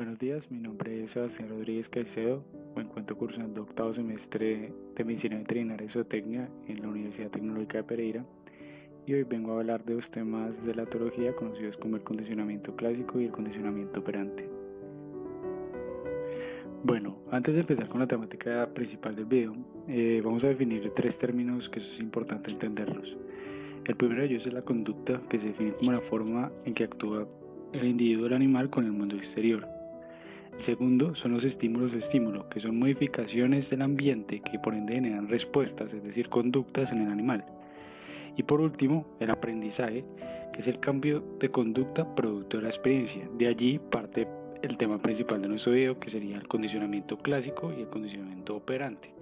Buenos días, mi nombre es Sebastián Rodríguez Caicedo. Me encuentro cursando octavo semestre de Medicina Veterinaria y Zootecnia en la Universidad Tecnológica de Pereira y hoy vengo a hablar de dos temas de la etología conocidos como el condicionamiento clásico y el condicionamiento operante. Bueno, antes de empezar con la temática principal del video, vamos a definir tres términos que es importante entenderlos. El primero de ellos es la conducta, que se define como la forma en que actúa el individuo o el animal con el mundo exterior. El segundo son los estímulos de estímulo, que son modificaciones del ambiente que por ende generan respuestas, es decir, conductas en el animal. Y por último, el aprendizaje, que es el cambio de conducta producto de la experiencia. De allí parte el tema principal de nuestro video, que sería el condicionamiento clásico y el condicionamiento operante.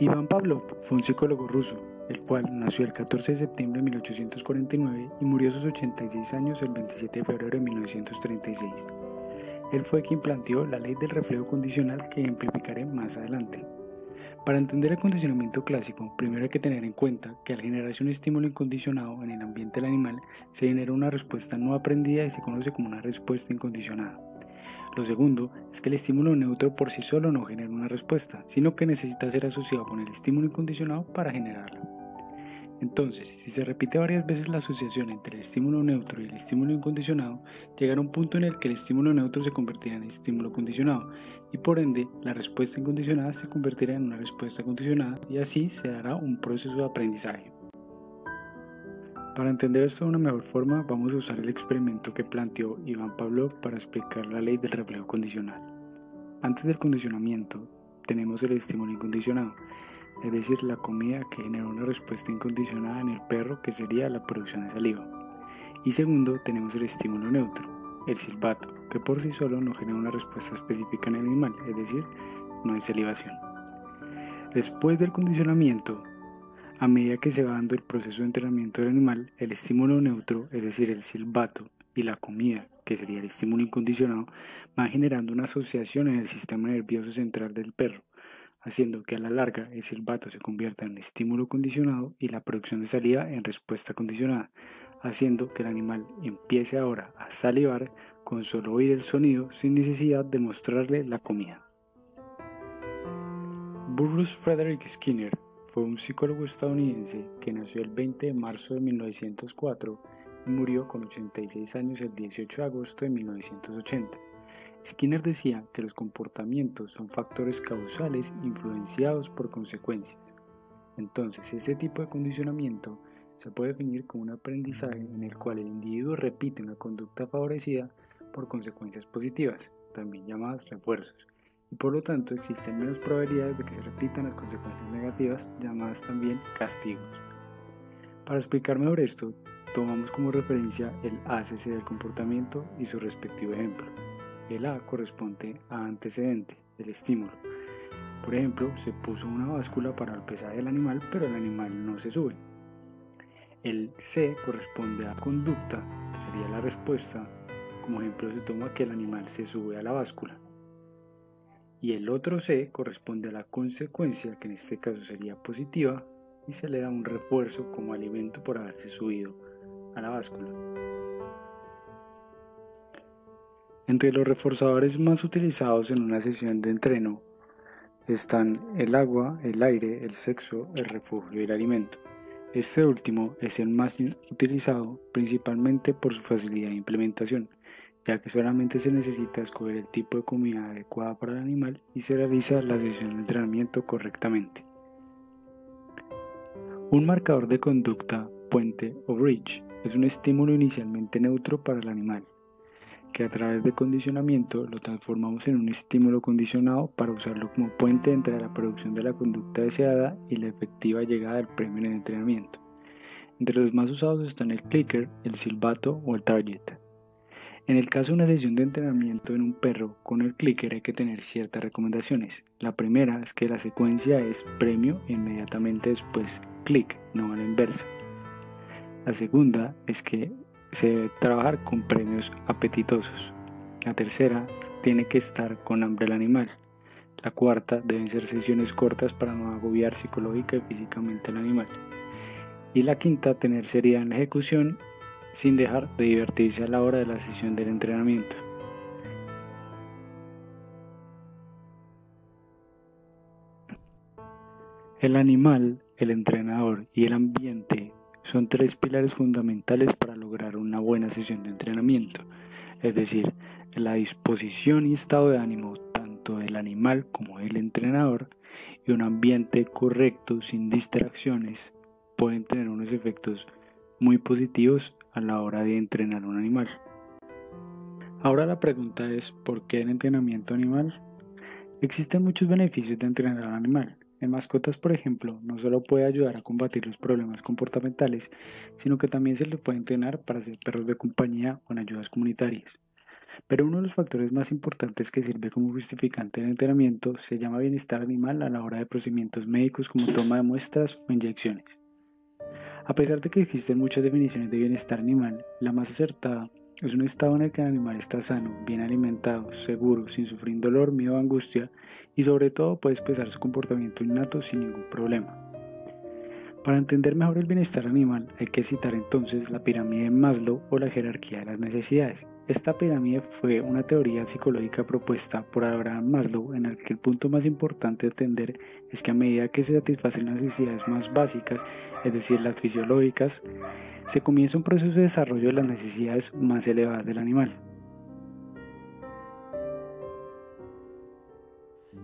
Iván Pavlov fue un psicólogo ruso, el cual nació el 14 de septiembre de 1849 y murió a sus 86 años el 27 de febrero de 1936. Él fue quien planteó la ley del reflejo condicional que ejemplificaré más adelante. Para entender el condicionamiento clásico, primero hay que tener en cuenta que al generarse un estímulo incondicionado en el ambiente del animal, se genera una respuesta no aprendida y se conoce como una respuesta incondicionada. Lo segundo es que el estímulo neutro por sí solo no genera una respuesta, sino que necesita ser asociado con el estímulo incondicionado para generarla. Entonces, si se repite varias veces la asociación entre el estímulo neutro y el estímulo incondicionado, llegará un punto en el que el estímulo neutro se convertirá en estímulo condicionado y por ende la respuesta incondicionada se convertirá en una respuesta condicionada y así se dará un proceso de aprendizaje. Para entender esto de una mejor forma, vamos a usar el experimento que planteó Iván Pavlov para explicar la ley del reflejo condicional. Antes del condicionamiento, tenemos el estímulo incondicionado, es decir, la comida que genera una respuesta incondicionada en el perro, que sería la producción de saliva. Y segundo, tenemos el estímulo neutro, el silbato, que por sí solo no genera una respuesta específica en el animal, es decir, no hay salivación. Después del condicionamiento, a medida que se va dando el proceso de entrenamiento del animal, el estímulo neutro, es decir, el silbato, y la comida, que sería el estímulo incondicionado, van generando una asociación en el sistema nervioso central del perro, haciendo que a la larga el silbato se convierta en un estímulo condicionado y la producción de saliva en respuesta condicionada, haciendo que el animal empiece ahora a salivar con solo oír el sonido sin necesidad de mostrarle la comida. Burrus Frederick Skinner fue un psicólogo estadounidense que nació el 20 de marzo de 1904 y murió con 86 años el 18 de agosto de 1980. Skinner decía que los comportamientos son factores causales influenciados por consecuencias. Entonces, ese tipo de condicionamiento se puede definir como un aprendizaje en el cual el individuo repite una conducta favorecida por consecuencias positivas, también llamadas refuerzos, y por lo tanto existen menos probabilidades de que se repitan las consecuencias negativas, llamadas también castigos. Para explicar mejor esto, tomamos como referencia el ACC del comportamiento y su respectivo ejemplo. El A corresponde a antecedente, el estímulo. Por ejemplo, se puso una báscula para el pesaje del animal, pero el animal no se sube. El C corresponde a conducta, que sería la respuesta. Como ejemplo se toma que el animal se sube a la báscula. Y el otro C corresponde a la consecuencia, que en este caso sería positiva, y se le da un refuerzo como alimento por haberse subido a la báscula. Entre los reforzadores más utilizados en una sesión de entreno están el agua, el aire, el sexo, el refugio y el alimento. Este último es el más utilizado principalmente por su facilidad de implementación, ya que solamente se necesita escoger el tipo de comida adecuada para el animal y se realiza la sesión de entrenamiento correctamente. Un marcador de conducta, puente o bridge, es un estímulo inicialmente neutro para el animal, que a través de condicionamiento lo transformamos en un estímulo condicionado para usarlo como puente entre la producción de la conducta deseada y la efectiva llegada del premio en el entrenamiento. Entre los más usados están el clicker, el silbato o el target. En el caso de una sesión de entrenamiento en un perro con el clicker hay que tener ciertas recomendaciones. La primera es que la secuencia es premio e inmediatamente después clic, no a la inversa. La segunda es que se debe trabajar con premios apetitosos. La tercera tiene que estar con hambre el animal. La cuarta deben ser sesiones cortas para no agobiar psicológica y físicamente al animal. Y la quinta, tener seriedad en la ejecución sin dejar de divertirse a la hora de la sesión del entrenamiento. El animal, el entrenador y el ambiente son tres pilares fundamentales para lograr una buena sesión de entrenamiento, es decir, la disposición y estado de ánimo tanto del animal como del entrenador y un ambiente correcto sin distracciones pueden tener unos efectos muy positivos a la hora de entrenar a un animal. Ahora la pregunta es, ¿por qué el entrenamiento animal? Existen muchos beneficios de entrenar a un animal. En mascotas, por ejemplo, no solo puede ayudar a combatir los problemas comportamentales, sino que también se les puede entrenar para ser perros de compañía o en ayudas comunitarias. Pero uno de los factores más importantes que sirve como justificante del entrenamiento se llama bienestar animal a la hora de procedimientos médicos como toma de muestras o inyecciones. A pesar de que existen muchas definiciones de bienestar animal, la más acertada es un estado en el que el animal está sano, bien alimentado, seguro, sin sufrir dolor, miedo o angustia y sobre todo puede expresar su comportamiento innato sin ningún problema. Para entender mejor el bienestar animal hay que citar entonces la pirámide de Maslow o la jerarquía de las necesidades. Esta pirámide fue una teoría psicológica propuesta por Abraham Maslow en la que el punto más importante de entender es que a medida que se satisfacen las necesidades más básicas, es decir, las fisiológicas, se comienza un proceso de desarrollo de las necesidades más elevadas del animal.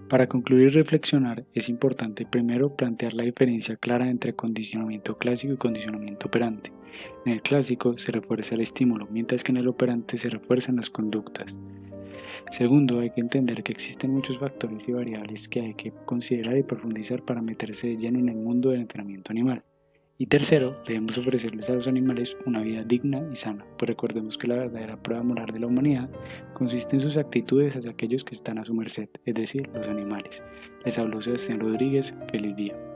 Para concluir y reflexionar, es importante primero plantear la diferencia clara entre condicionamiento clásico y condicionamiento operante. En el clásico se refuerza el estímulo, mientras que en el operante se refuerzan las conductas. Segundo, hay que entender que existen muchos factores y variables que hay que considerar y profundizar para meterse de lleno en el mundo del entrenamiento animal. Y tercero, debemos ofrecerles a los animales una vida digna y sana, pues recordemos que la verdadera prueba moral de la humanidad consiste en sus actitudes hacia aquellos que están a su merced, es decir, los animales. Les habló Sebastián Rodríguez, feliz día.